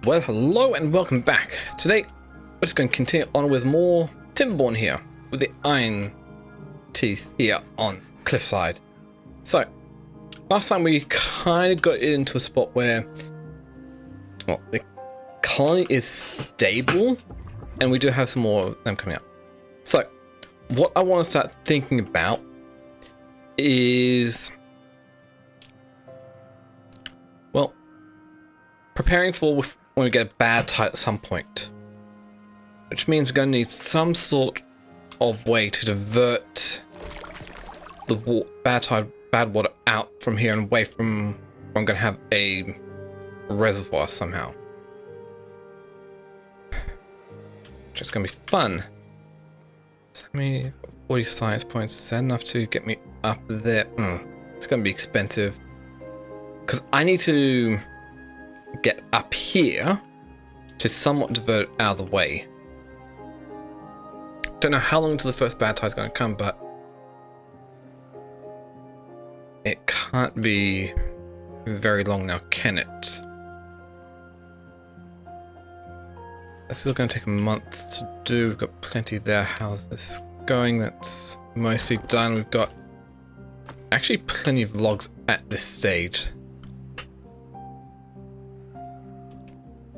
Well, hello and welcome back. Today, we're just going to continue on with more Timberborn here, with the iron teeth here on Cliffside. So, last time we kind of got it into a spot where, well, the colony is stable, and we do have some more of them coming up. So, what I want to start thinking about is, well, preparing for when we get a bad tide at some point, which means we're going to need some sort of way to divert the bad water out from here and away from where I'm going to have a reservoir somehow. Which is going to be fun. So how many 40 science points? Is that enough to get me up there? It's going to be expensive because I need to get up here to somewhat divert it out of the way. Don't know how long until the first bad tide is going to come, but it can't be very long now, can it? This is going to take a month to do. We've got plenty there. How's this going? That's mostly done. We've got actually plenty of logs at this stage.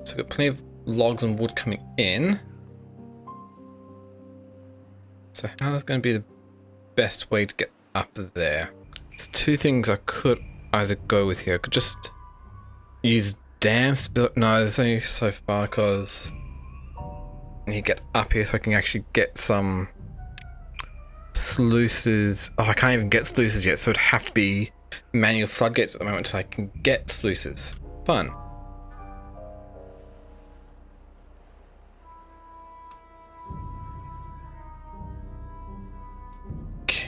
So we've got plenty of logs and wood coming in. So how is going to be the best way to get up there? There's two things I could either go with here. I could just use dams, but no, there's only so far because I need to get up here so I can actually get some sluices. Oh, I can't even get sluices yet, so it'd have to be manual floodgates at the moment so I can get sluices. Fun.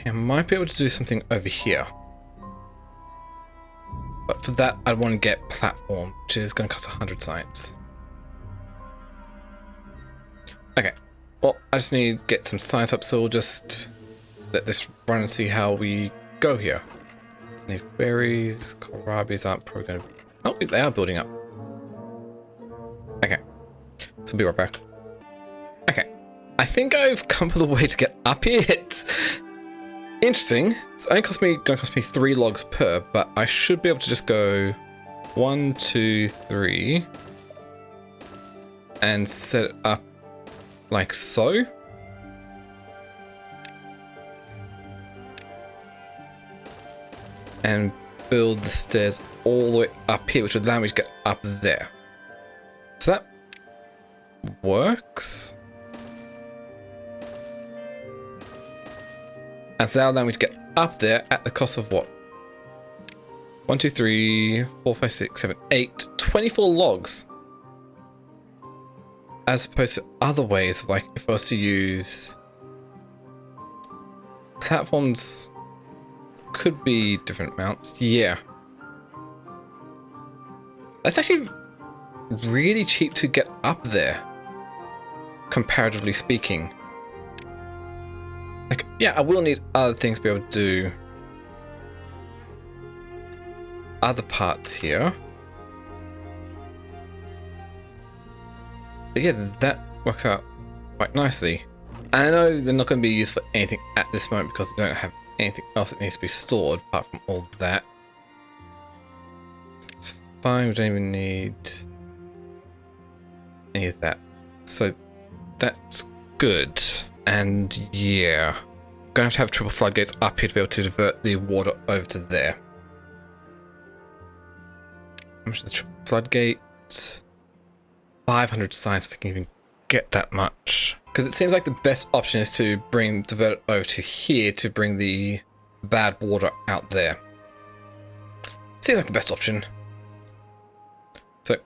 I might be able to do something over here, but for that I'd want to get platform, which is going to cost 100 science. Okay, well, I just need to get some science up, so we'll just let this run and see how we go here. Any berries, kohlrabis aren't probably going to... Oh, they are building up. Okay, so I'll be right back. Okay, I think I've come up with a way to get up here. It's interesting. It's only going to cost me 3 logs per, but I should be able to just go 1, 2, 3 and set it up like so. And build the stairs all the way up here, which would allow me to get up there. So that works. And so that'll allow me to get up there at the cost of what? 1, 2, 3, 4, 5, 6, 7, 8, 24 logs. As opposed to other ways of, like, if I was to use platforms, could be different amounts. Yeah. That's actually really cheap to get up there, comparatively speaking. Like, yeah, I will need other things to be able to do other parts here. But yeah, that works out quite nicely. And I know they're not going to be used for anything at this moment because we don't have anything else that needs to be stored apart from all that. It's fine, we don't even need any of that. So that's good. And yeah, I'm going to have triple floodgates up here to be able to divert the water over to there. How much is the triple floodgate? 500 science if I can even get that much. Because it seems like the best option is to divert it over to here to bring the bad water out there. Seems like the best option. So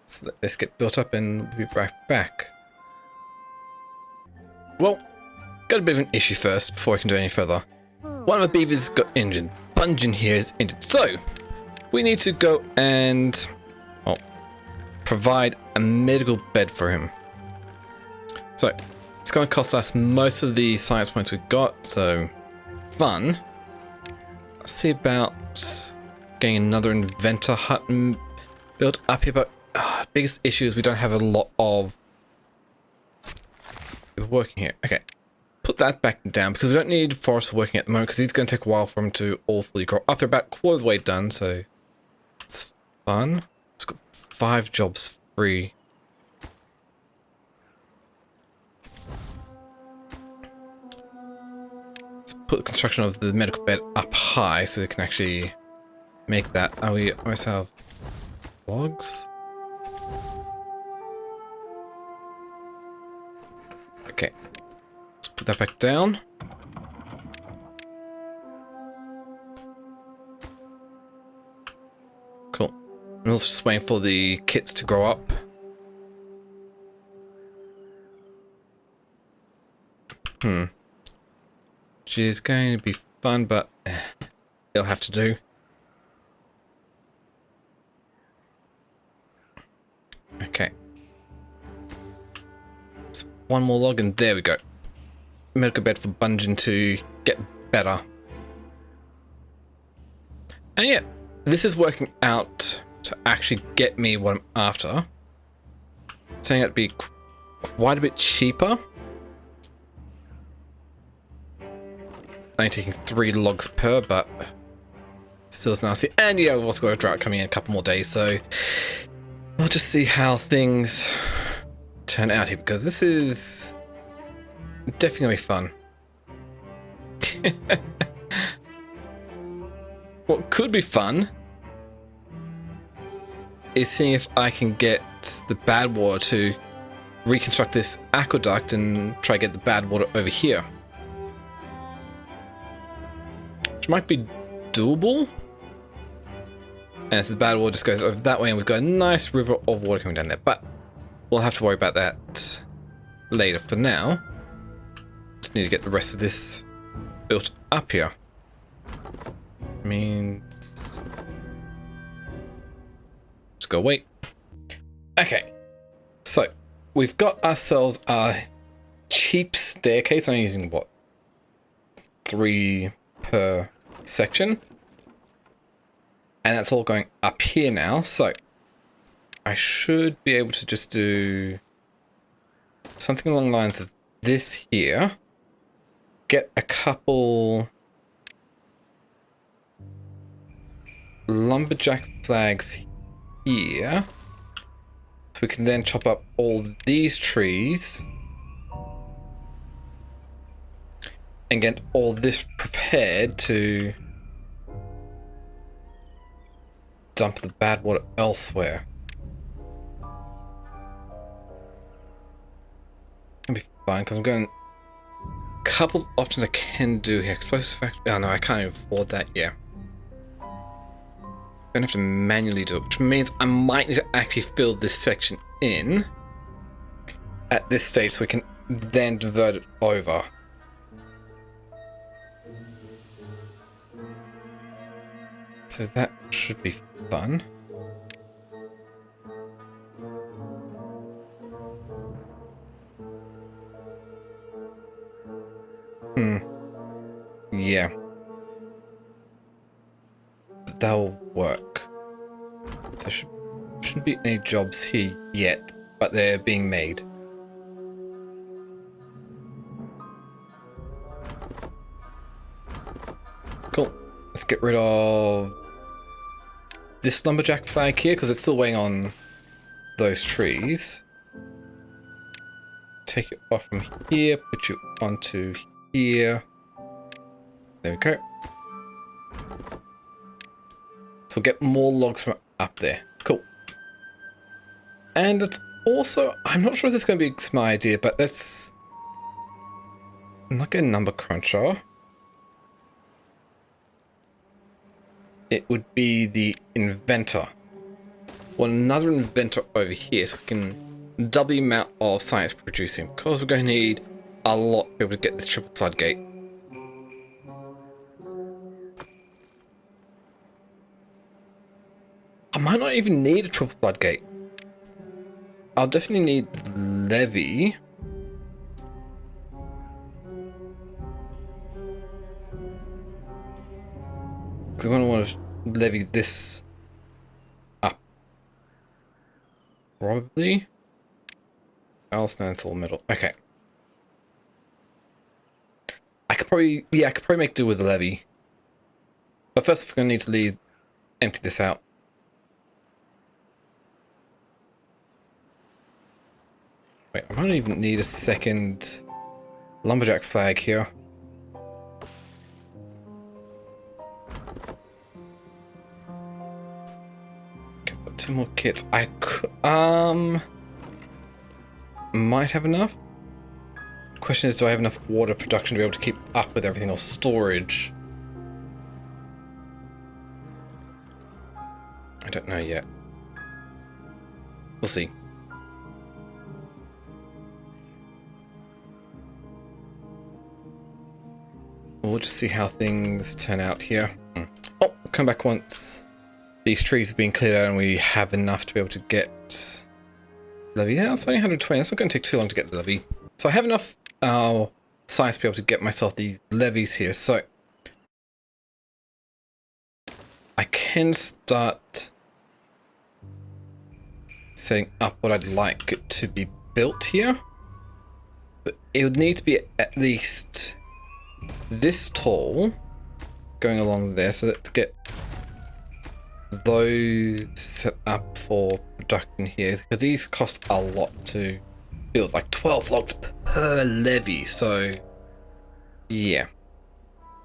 let's let this get built up and we'll be right back. Well, got a bit of an issue first before I can do any further. One of the beavers got injured. Bungeon here is injured. So we need to go and, well, provide a medical bed for him. So it's going to cost us most of the science points we've got, so fun. Let's see about getting another inventor hut built up here, but biggest issue is we don't have a lot of people working here. Okay, put that back down because we don't need Forrest working at the moment because it's going to take a while for him to all fully grow up. They're about a quarter of the way done, so it's fun. It's got 5 jobs free. Let's put the construction of the medical bed up high so we can actually make that. Oh, we almost have logs. Okay, let's put that back down. Cool. I'm also just waiting for the kits to grow up. Which is going to be fun, but it'll have to do. Okay. Just one more log and there we go. Medical bed for Bungeon to get better. And yeah, this is working out to actually get me what I'm after. Saying it'd be quite a bit cheaper. Only taking 3 logs per, but still nasty. And yeah, we've also got a drought coming in a couple more days, so we'll just see how things turn out here, because this is definitely gonna be fun. What could be fun is seeing if I can get the bad water to reconstruct this aqueduct and try to get the bad water over here. Which might be doable. And so the bad water just goes over that way and we've got a nice river of water coming down there. But we'll have to worry about that later. For now, just need to get the rest of this built up here. Means just go wait. Okay, so we've got ourselves a cheap staircase. I'm using what, 3 per section, and that's all going up here now. So I should be able to just do something along the lines of this here. Get a couple lumberjack flags here, so we can then chop up all these trees and get all this prepared to dump the bad water elsewhere. It'll be fine because I'm going a couple of options I can do here. Explosive factory. Oh no, I can't even afford that yet. I'm gonna have to manually do it, which means I might need to actually fill this section in at this stage so we can then divert it over. So that should be fun. Yeah. That'll work. So shouldn't be any jobs here yet, but they're being made. Cool. Let's get rid of this lumberjack flag here because it's still weighing on those trees. Take it off from here, put you onto here. There we go. So we'll get more logs from up there. Cool. And it's also, I'm not sure if this is going to be a smart idea, but let's not get a number cruncher. It would be the inventor. Well, another inventor over here, so we can double the amount of science producing, because we're going to need a lot to be able to get this triple floodgate. I might not even need a triple floodgate. I'll definitely need levy. Because I'm going to want to levy this up. Probably. I'll stand until the middle. Okay. I could probably make do with the levee. But first we're gonna need to empty this out. Wait, I might even need a second lumberjack flag here. Okay, got 2 more kits. I could, might have enough. Question is, do I have enough water production to be able to keep up with everything, or storage? I don't know yet. We'll see. We'll just see how things turn out here. Oh, we'll come back once these trees have been cleared out and we have enough to be able to get levee. Yeah, it's only 120. That's not going to take too long to get the levee. So I have enough size to be able to get myself these levees here. So I can start setting up what I'd like it to be built here. But it would need to be at least this tall going along there. So let's get those set up for production here, because these cost a lot to build, like 12 logs per levee. So yeah,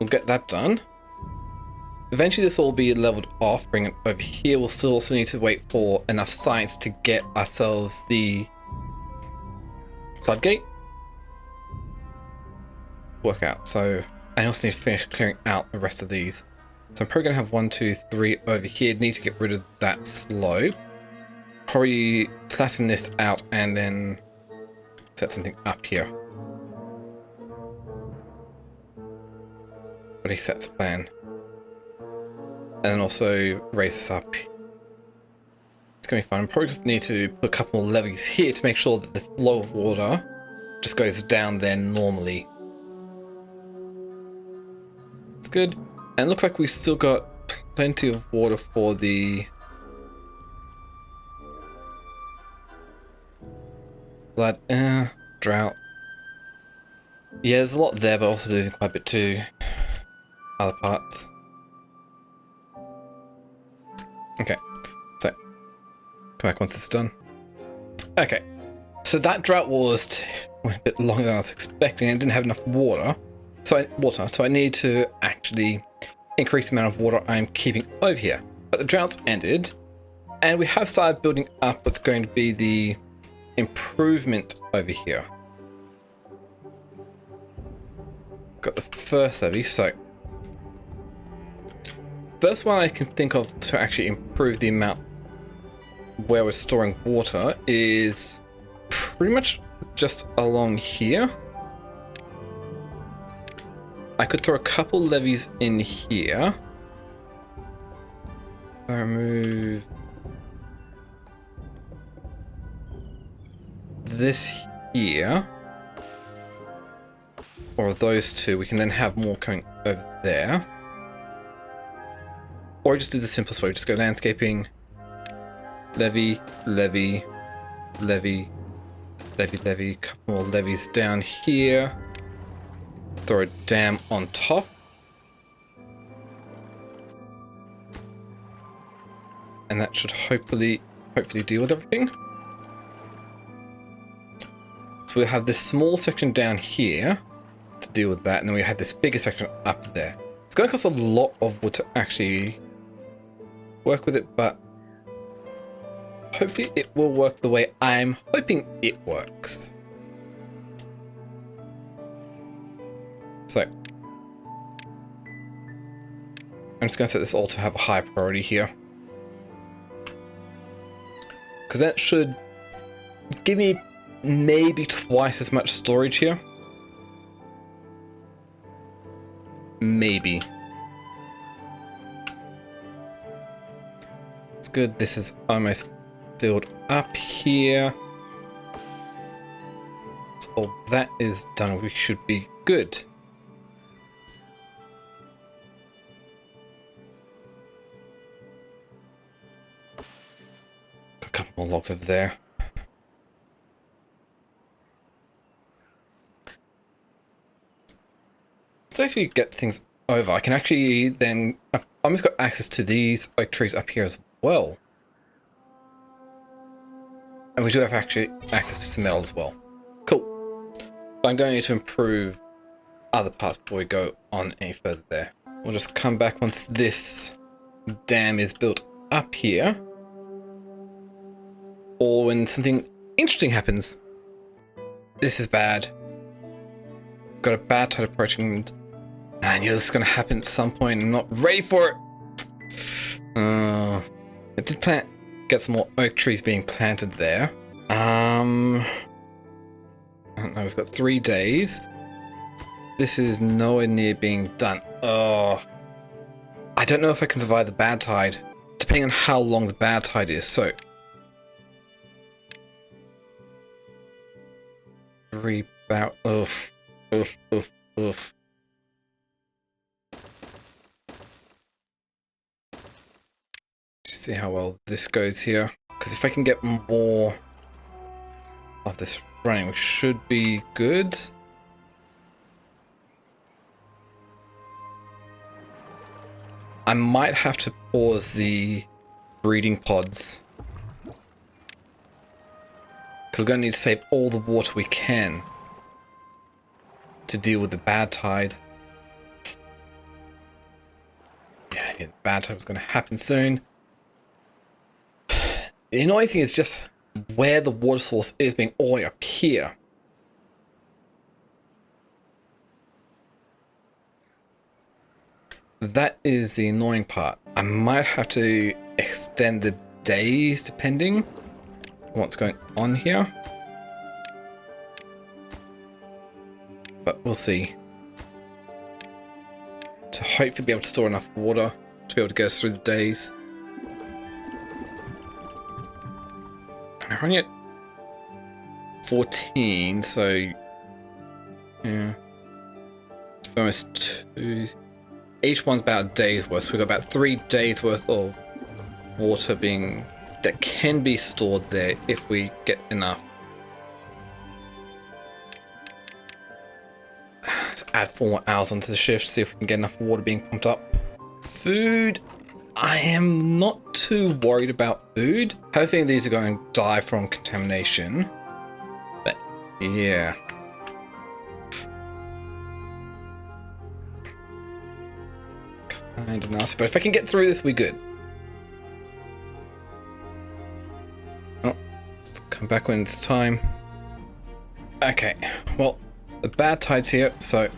we'll get that done. Eventually this will be leveled off, bring it over here. We'll still also need to wait for enough science to get ourselves the floodgate work out. So I also need to finish clearing out the rest of these. So I'm probably gonna have 1, 2, 3 over here. Need to get rid of that slope. Probably flatten this out and then set something up here. But he sets a plan. And then also raise this up. It's gonna be fun. I probably just need to put a couple more levees here to make sure that the flow of water just goes down there normally. It's good. And it looks like we've still got plenty of water for the flood, drought. Yeah, there's a lot there, but also losing quite a bit to other parts. Okay, so come back once it's done. Okay, so that drought went a bit longer than I was expecting and didn't have enough water. So I need to actually increase the amount of water I'm keeping over here. But the drought's ended, and we have started building up what's going to be the improvement over here. Got the first levee, so first one I can think of to actually improve the amount where we're storing water is pretty much just along here. I could throw a couple levees in here. I remove this here, or those two. We can then have more coming over there. Or just do the simplest way, just go landscaping, levee, levee, levee, levee, levee, couple more levees down here. Throw a dam on top. And that should hopefully deal with everything. So we'll have this small section down here to deal with that, and then we had this bigger section up there. It's going to cost a lot of wood to actually work with it, but hopefully it will work the way I'm hoping it works. So I'm just going to set this all to have a high priority here, because that should give me maybe twice as much storage here. Maybe. It's good. This is almost filled up here. So all that is done. We should be good. A couple more logs over there. So if you get things over, I can actually then... I've almost got access to these oak trees up here as well. And we do have actually access to some metal as well. Cool. But I'm going to improve other parts before we go on any further there. We'll just come back once this dam is built up here. Or when something interesting happens. This is bad. Got a bad tide approaching. And yeah, this is going to happen at some point. I'm not ready for it. I did get some more oak trees being planted there. I don't know, we've got 3 days. This is nowhere near being done. Oh, I don't know if I can survive the bad tide, depending on how long the bad tide is. So, 3 about. Oof. See how well this goes here, because if I can get more of this running, we should be good. I might have to pause the breeding pods, because we're going to need to save all the water we can to deal with the bad tide. Yeah, the bad tide is going to happen soon. The annoying thing is just where the water source is being all the way up here. That is the annoying part. I might have to extend the days depending on what's going on here. But we'll see. To hopefully be able to store enough water to be able to get us through the days. We're only at 14, so yeah, it's almost 2. Each one's about a day's worth, so we've got about 3 days worth of water being that can be stored there if we get enough. Let's add 4 more hours onto the shift, see if we can get enough water being pumped up. Food. I am not too worried about food. I have a feeling these are going to die from contamination. But yeah. Kind of nasty. But if I can get through this, we're good. Oh, let's come back when it's time. Okay, well, the bad tide's here, so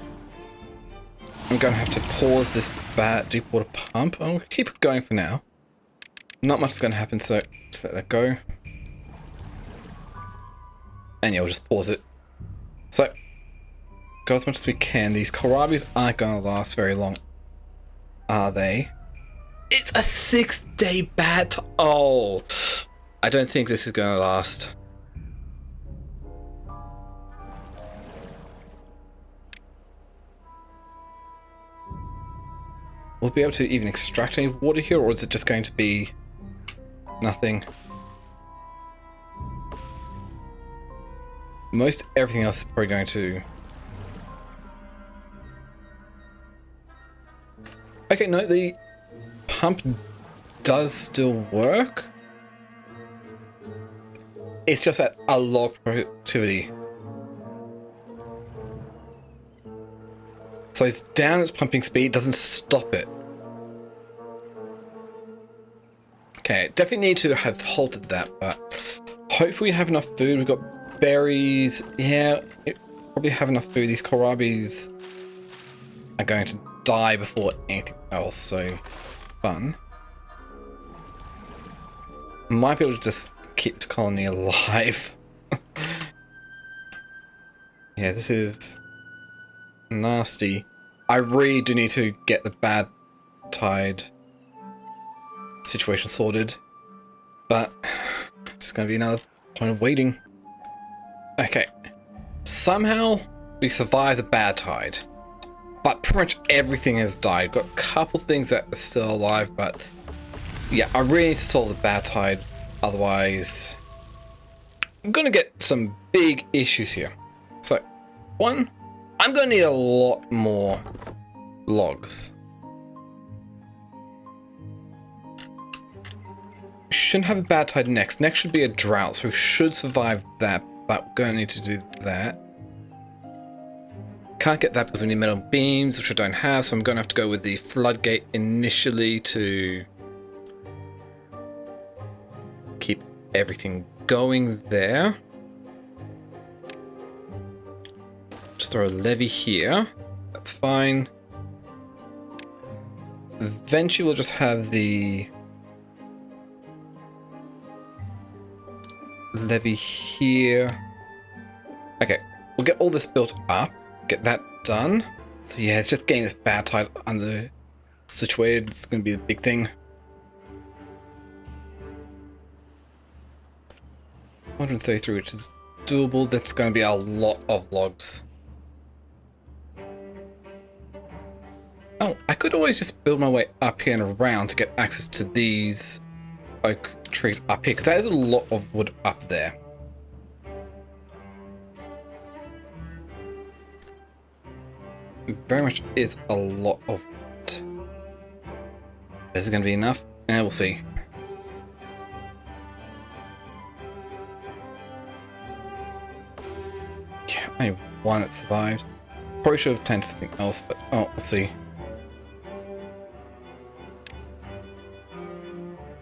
I'm going to have to pause this bad deep water pump. I'll keep it going for now. Not much is going to happen, so just let that go. And yeah, we'll just pause it. So, go as much as we can. These kohlrabies aren't going to last very long, are they? It's a 6-day bad. Oh, I don't think this is going to last. Will we be able to even extract any water here, or is it just going to be nothing? Most everything else is probably going to... Okay, no, the pump does still work. It's just at a low productivity. So it's down its pumping speed, doesn't stop it. Okay, definitely need to have halted that, but hopefully we have enough food. We've got berries. Yeah, probably have enough food. These kohlrabies are going to die before anything else, so fun. Might be able to just keep the colony alive. Yeah, this is nasty. I really do need to get the bad tide situation sorted, but it's going to be another point of waiting. Okay, somehow we survived the bad tide, but pretty much everything has died. Got a couple things that are still alive, but yeah, I really need to solve the bad tide, otherwise I'm going to get some big issues here. So, one, I'm going to need a lot more logs. Shouldn't have a bad tide next. Next should be a drought, so we should survive that, but we're going to need to do that. Can't get that because we need metal beams, which I don't have, so I'm going to have to go with the floodgate initially to keep everything going there. Just throw a levee here. That's fine. Eventually we'll just have the levee here. Okay, we'll get all this built up. Get that done. So yeah, it's just getting this bad tide under situated. It's going to be the big thing. 133, which is doable. That's going to be a lot of logs. Oh, I could always just build my way up here and around to get access to these oak trees up here, because that is a lot of wood up there. It very much is a lot of wood. Is it going to be enough? Yeah, we'll see. Yeah, only one that survived. Probably should have planned something else, but oh, we'll see.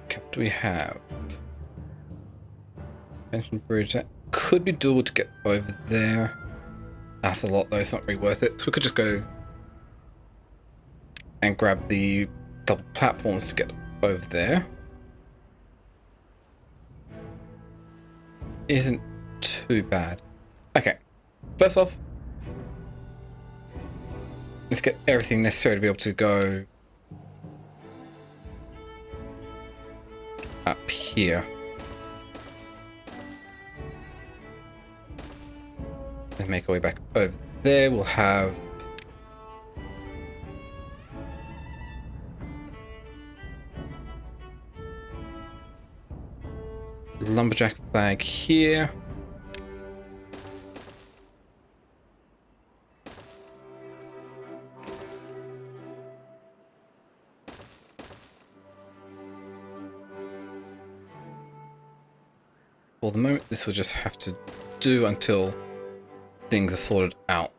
Okay, what do we have? Pension bridge. That could be doable to get over there. That's a lot though, it's not really worth it. So we could just go and grab the double platforms to get over there. Isn't too bad. Okay, first off, let's get everything necessary to be able to go up here. And make our way back over there. We'll have lumberjack flag here. For the moment, this will just have to do until things are sorted out.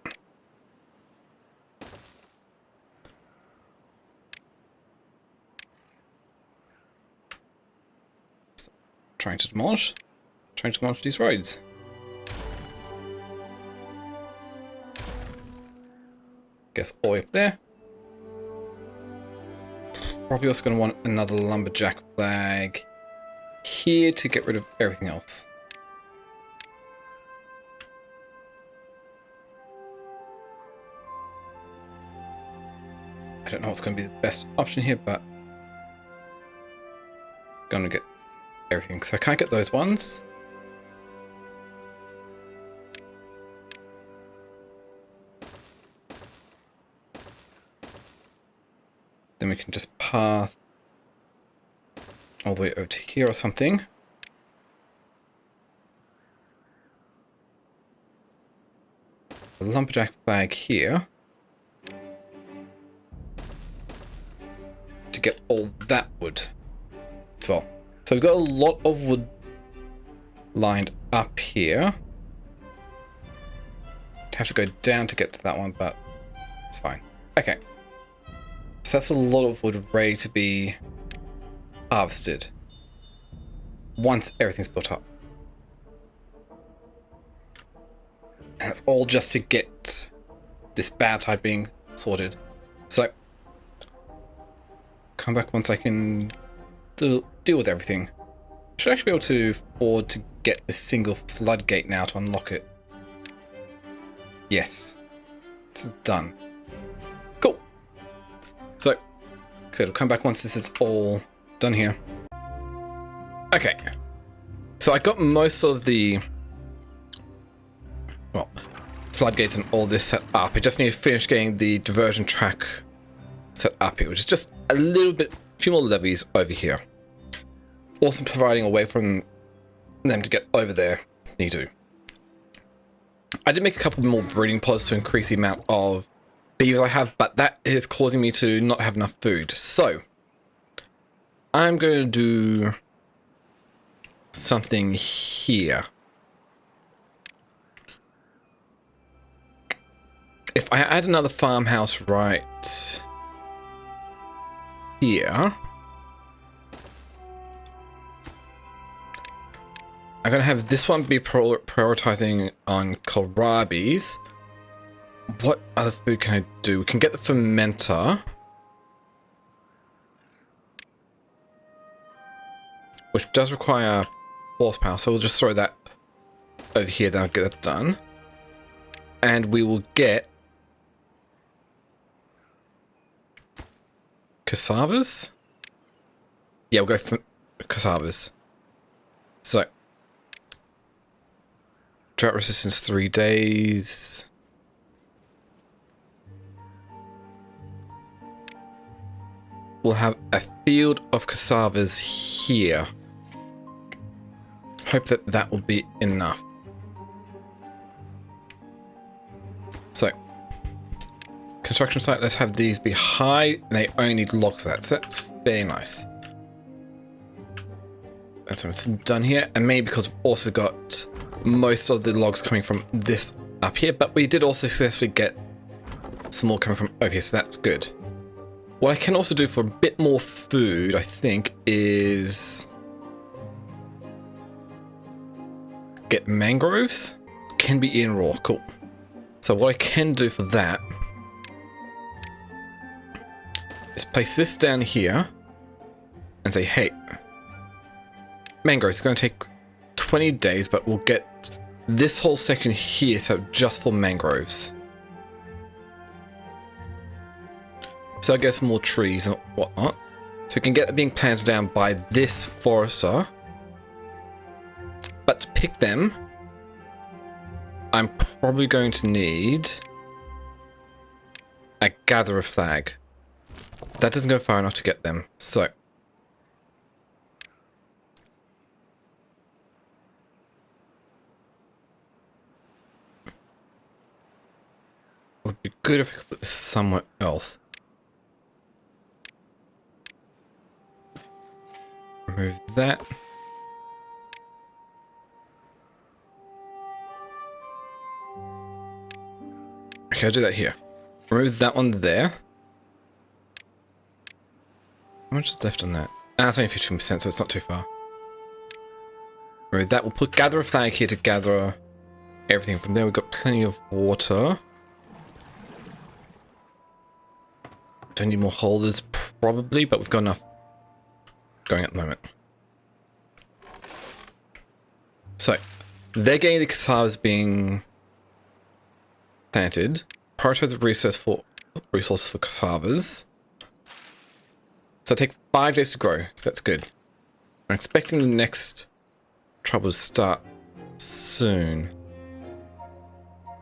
Trying to demolish these roads. Guess all the way up there. Probably also going to want another lumberjack flag here to get rid of everything else. I don't know what's going to be the best option here, but I'm going to get everything. So I can't get those ones. Then we can just path all the way over to here or something. The lumberjack flag here. To get all that wood as well. So we've got a lot of wood lined up here. Have to go down to get to that one, but it's fine. Okay. So that's a lot of wood ready to be harvested once everything's built up. And that's all just to get this bad tide being sorted. So come back once I can deal with everything. Should actually be able to afford to get this single floodgate now to unlock it. Yes, it's done. Cool. So, like I said, I'll come back once this is all done here. Okay, so I got most of the floodgates and all this set up. I just need to finish getting the diversion track set up here, which is just a little bit, a few more levees over here. Also providing a way from them to get over there. Need to. I did make a couple more breeding pods to increase the amount of beavers I have, but that is causing me to not have enough food. So I'm going to do something here. If I add another farmhouse right here, I'm going to have this one be prioritizing on kohlrabies. What other food can I do? We can get the fermenter, which does require horsepower, so we'll just throw that over here, then I'll get that done. And we will get cassavas? Yeah, we'll go for cassavas. So, drought resistance 3 days. We'll have a field of cassavas here. Hope that that will be enough. So, construction site, let's have these be high, and they only need logs for that, so that's very nice. That's what's done here, and maybe because we've also got most of the logs coming from this up here, but we did also successfully get some more coming from over here, so that's good. What I can also do for a bit more food, I think, is get mangroves. Can be eaten raw, cool. So what I can do for that is place this down here and say, hey, mangroves, it's going to take 20 days, but we'll get this whole section here set up just for mangroves. So I guess more trees and whatnot. So we can get them being planted down by this forester. But to pick them, I'm probably going to need a gatherer flag. That doesn't go far enough to get them, so would be good if I could put this somewhere else. Remove that. Okay, I'll do that here. Remove that one there. How much is left on that? Ah, it's only 15%, so it's not too far. Remove that. We'll put gather a flag here to gather everything from there. We've got plenty of water. Don't need more holders, probably, but we've got enough going at the moment. So, they're getting the cassavas being planted. Prioritize the resource for cassavas. So it'll take 5 days to grow, so that's good. I'm expecting the next trouble to start soon.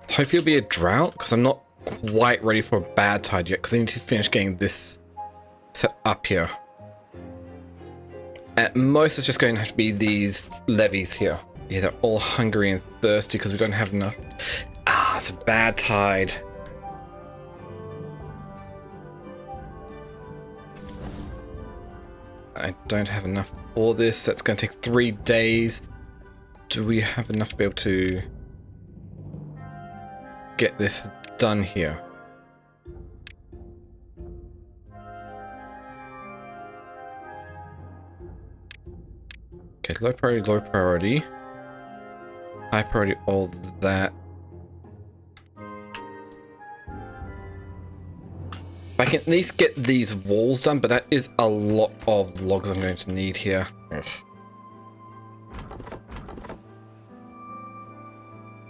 Hopefully it'll be a drought, because I'm not quite ready for a bad tide yet, because I need to finish getting this set up here. At most, it's just going to have to be these levees here. Yeah, they're all hungry and thirsty because we don't have enough. Ah, it's a bad tide. I don't have enough for this. That's going to take 3 days. Do we have enough to be able to get this done here? Okay, low priority, low priority. High priority, all that. I can at least get these walls done, but that is a lot of logs I'm going to need here. Ugh.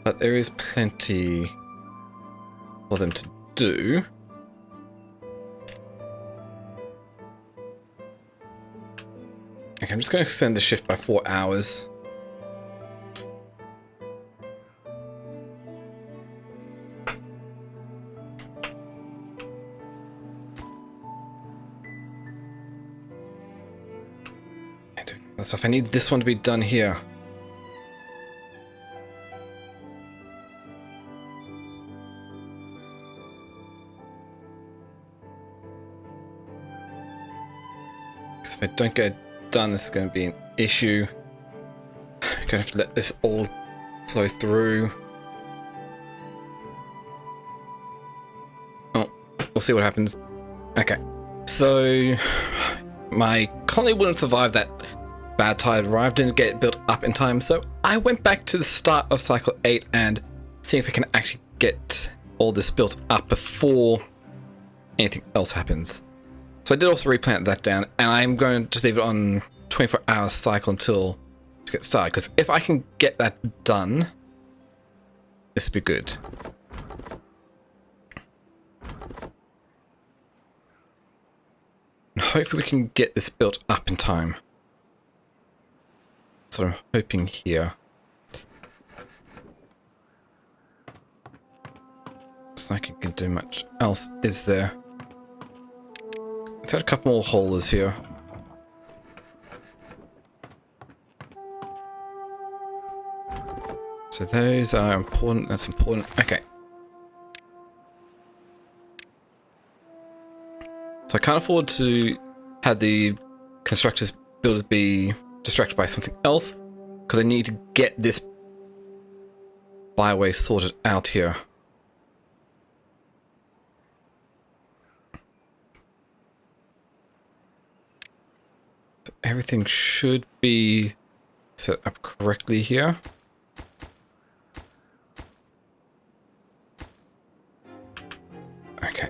But there is plenty for them to do. Okay, I'm just going to extend the shift by 4 hours. That's stuff. I need this one to be done here. Because if I don't get it done, this is going to be an issue. I'm going to have to let this all flow through. Oh, we'll see what happens. Okay, so my colony wouldn't survive that bad tide arrived, didn't get it built up in time, so I went back to the start of cycle 8 and see if I can actually get all this built up before anything else happens. So I did also replant that down, and I'm going to just leave it on 24-hour cycle until to get started, because if I can get that done, this would be good. And hopefully we can get this built up in time. So I'm hoping here. It's like I can do much else, is there? Let's add a couple more holders here. So those are important, that's important. Okay. So I can't afford to have the constructors builders be distracted by something else, because I need to get this byway sorted out here. So everything should be set up correctly here. Okay,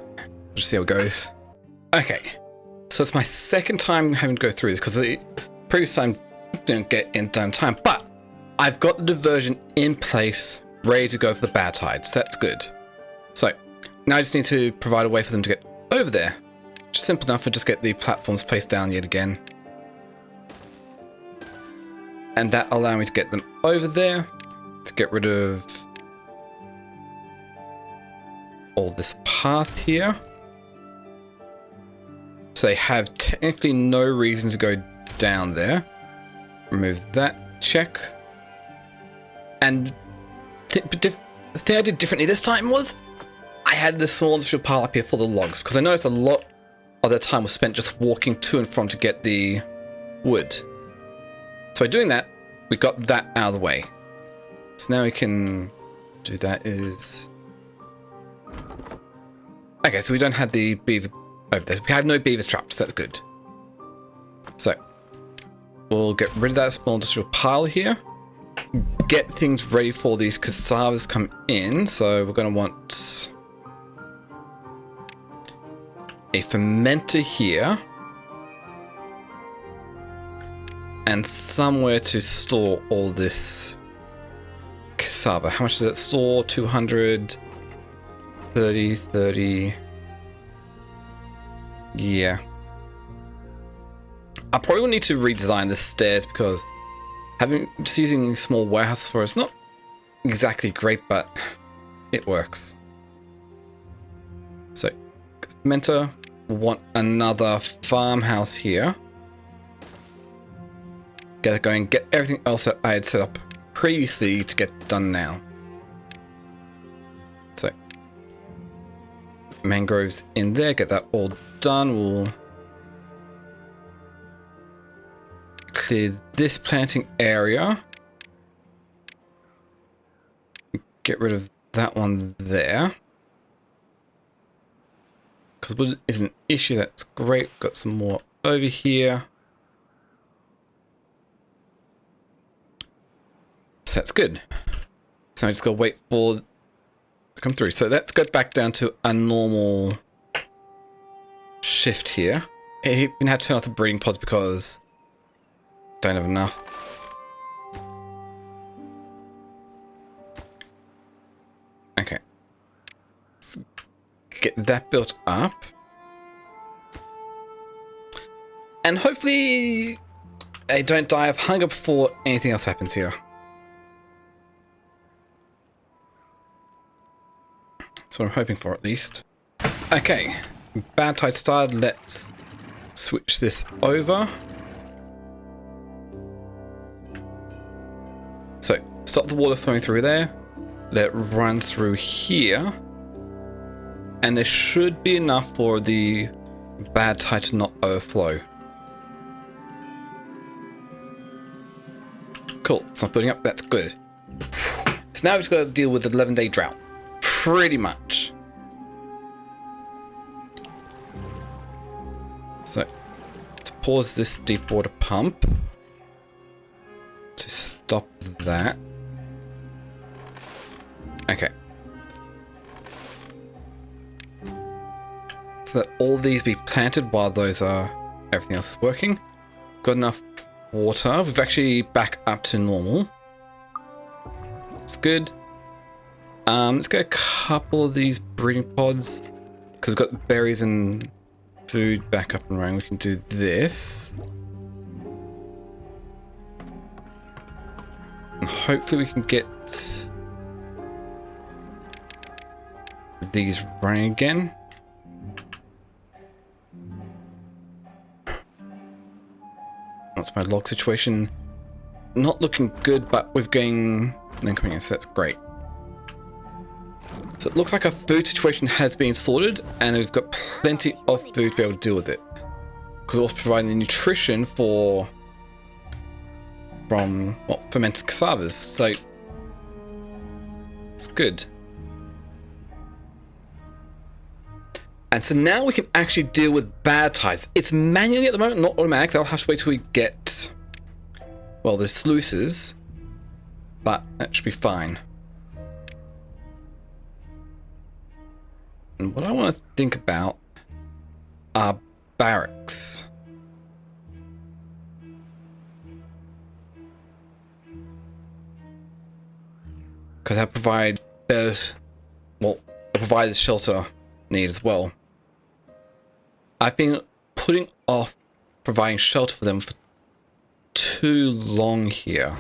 just see how it goes. Okay, so it's my second time having to go through this, because the previous time didn't get in done time, but I've got the diversion in place, ready to go for the Badtides. So that's good. So now I just need to provide a way for them to get over there. Just simple enough to just get the platforms placed down yet again. And that allow me to get them over there, to get rid of all this path here. So they have technically no reason to go down there. Remove that, check. And the thing I did differently this time was I had this small industrial pile up here for the logs, because I noticed a lot of their time was spent just walking to and from to get the wood. So by doing that, we got that out of the way. So now we can do that is... Okay, so we don't have the beaver over there. We have no beavers trapped, so that's good. So we'll get rid of that small industrial pile here. Get things ready for these cassavas come in. So we're going to want a fermenter here. And somewhere to store all this cassava. How much does it store? 200, 30, 30. Yeah. I probably will need to redesign the stairs, because just using a small warehouse for it's not exactly great, but it works. So, fermenter, we'll want another farmhouse here. Get it going, get everything else that I had set up previously to get done now. So, mangroves in there, get that all done. We'll clear this planting area. Get rid of that one there, because wood is an issue. That's great. Got some more over here. So that's good. So I just gotta wait for it to come through. So let's go back down to a normal shift here. You can have to turn off the breeding pods because don't have enough. Okay. Let's get that built up. And hopefully they don't die of hunger before anything else happens here. That's what I'm hoping for, at least. Okay, Badtide started. Let's switch this over. So, stop the water flowing through there. Let it run through here. And there should be enough for the Badtide to not overflow. Cool, it's not building up, that's good. So now we've just got to deal with the 11-day drought. Pretty much. So, let's pause this deep water pump to stop that. Okay. So that all these be planted while those are, everything else is working. Got enough water. We've actually back up to normal. It's good. Let's get a couple of these breeding pods because we've got berries and food back up and running. We can do this. And hopefully we can get these running again. What's my log situation? Not looking good, but we're getting incoming, so that's great. So it looks like our food situation has been sorted, and we've got plenty of food to be able to deal with it. Because it's also providing the nutrition from fermented cassavas, so it's good. And so now we can actually deal with Badtides. It's manually at the moment, not automatic. They'll have to wait till we get, well, the sluices, but that should be fine. And what I want to think about are barracks. Because they provide better, well, provide the shelter need as well. I've been putting off providing shelter for them for too long here.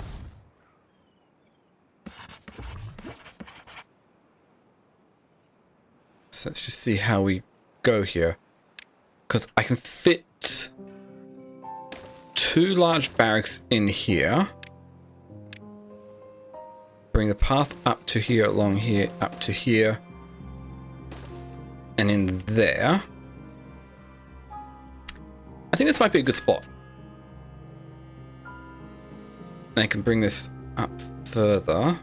So let's just see how we go here. Because I can fit 2 large barracks in here. Bring the path up to here, along here, up to here. And in there. I think this might be a good spot. And I can bring this up further.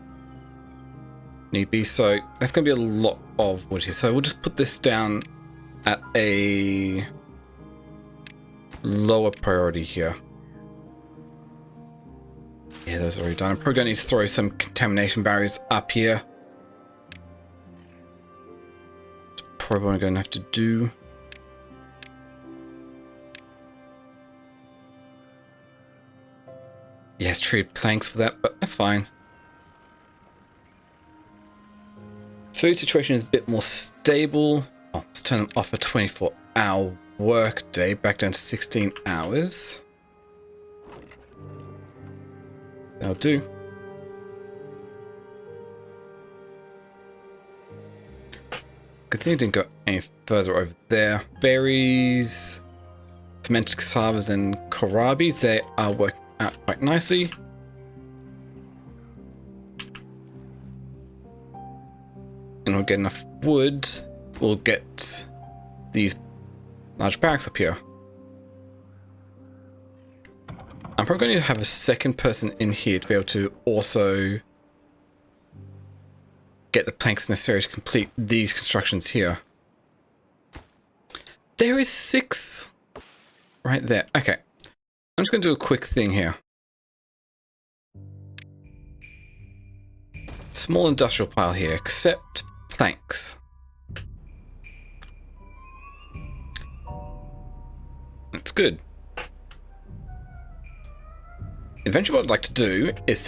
Need be, so that's going to be a lot of wood here. So we'll just put this down at a lower priority here. Yeah, those are already done. I'm probably going to need to throw some contamination barriers up here. That's probably what I'm going to have to do. Yes, treated planks for that, but that's fine. Food situation is a bit more stable. Oh, let's turn them off a 24-hour work day, back down to 16 hours. That'll do. Good thing I didn't go any further over there. Berries, fermented cassavas and kohlrabis, they are working out quite nicely. And we'll get enough wood, we'll get these large barracks up here. I'm probably going to have a second person in here to be able to also get the planks necessary to complete these constructions here. There is 6 right there. Okay. I'm just going to do a quick thing here. Small industrial pile here, except planks. That's good. Eventually what I'd like to do is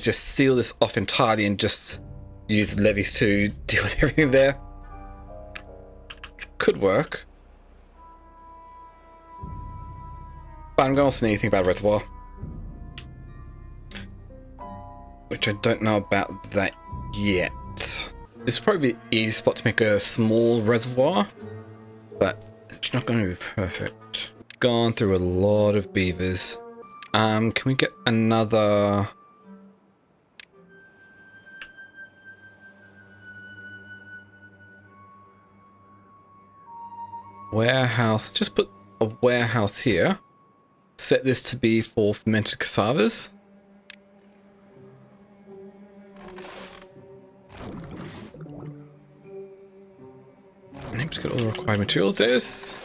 just seal this off entirely and just use levees to deal with everything there. Could work. But I'm going to also need to think about a reservoir. Which I don't know about that yet. This would probably be the easiest spot to make a small reservoir. But it's not going to be perfect. Gone through a lot of beavers. Can we get another... warehouse? Just put a warehouse here. Set this to be for fermented cassavas. to get all the required materials. There's...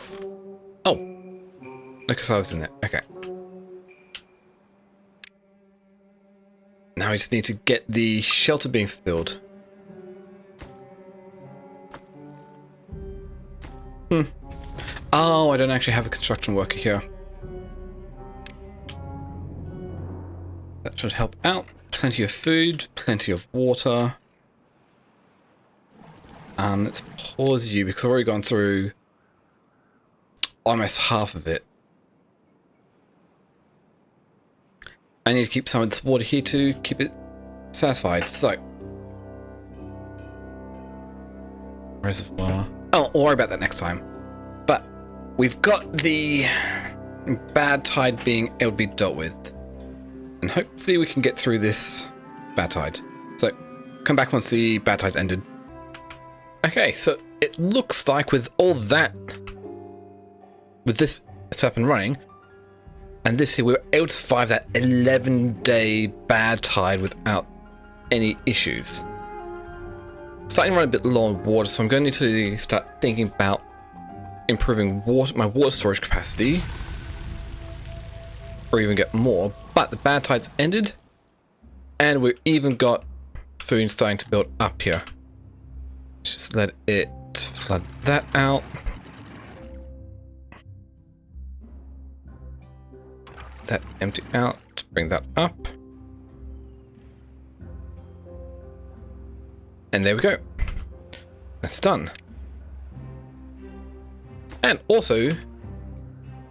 Oh! Because I was in there. Okay. Now we just need to get the shelter being filled. Oh, I don't actually have a construction worker here. That should help out. Plenty of food, plenty of water. Let's pause you because I've already gone through almost half of it. I need to keep some of this water here to keep it satisfied. So, reservoir. Oh, I'll worry about that next time. But we've got the bad tide being able to be dealt with, and hopefully we can get through this bad tide. So, come back once the bad tide's ended. Okay, so it looks like with all that, with this up and running, and this here, we were able to survive that 11-day bad tide without any issues. Starting to run a bit low on water, so I'm going to need to start thinking about improving my water storage capacity, or even get more. But the bad tide's ended, and we've even got food starting to build up here. Just let it flood that out. That empty out, bring that up. And there we go. That's done. And also,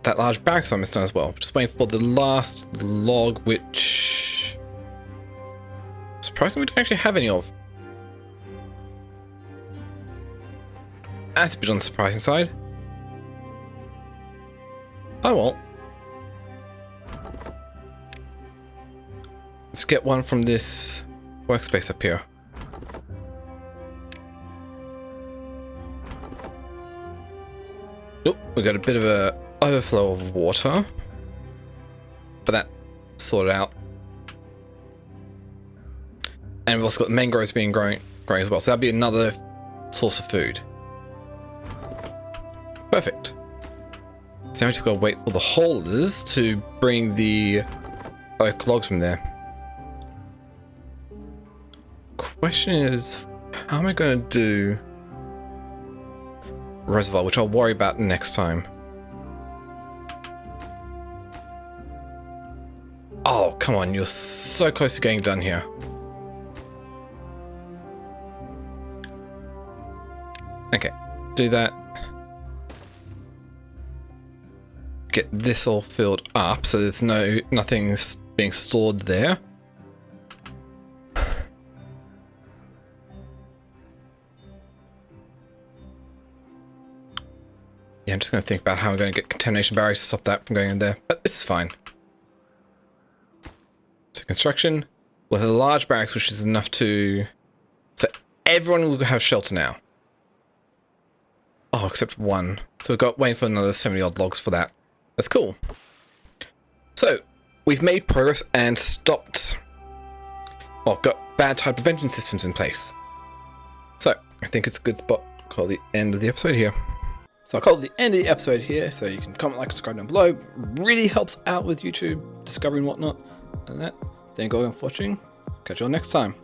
that large barracks almost done as well. Just waiting for the last log, which... surprisingly we don't actually have any of. That's a bit on the surprising side. Oh well. Let's get one from this workspace up here. Oh, we got a bit of a overflow of water, but that sorted out. And we've also got mangroves being growing as well, so that'll be another source of food. Perfect. So now we just gotta wait for the holders to bring the oak logs from there. Question is, how am I going to do reservoir, which I'll worry about next time. Oh, come on, you're so close to getting done here. Okay, do that. Get this all filled up so there's nothing's being stored there. Yeah, I'm just going to think about how I'm going to get contamination barriers to stop that from going in there, but this is fine. So construction with a large barracks, which is enough to... So everyone will have shelter now. Oh, except one. So we've got waiting for another 70 odd logs for that. That's cool. So we've made progress and stopped... Well, got bad tide prevention systems in place. So I think it's a good spot to call the end of the episode here. So I'll call it the end of the episode here, so you can comment, like, subscribe down below. Really helps out with YouTube discovery and whatnot. And that. Thank you all for watching. Catch you all next time.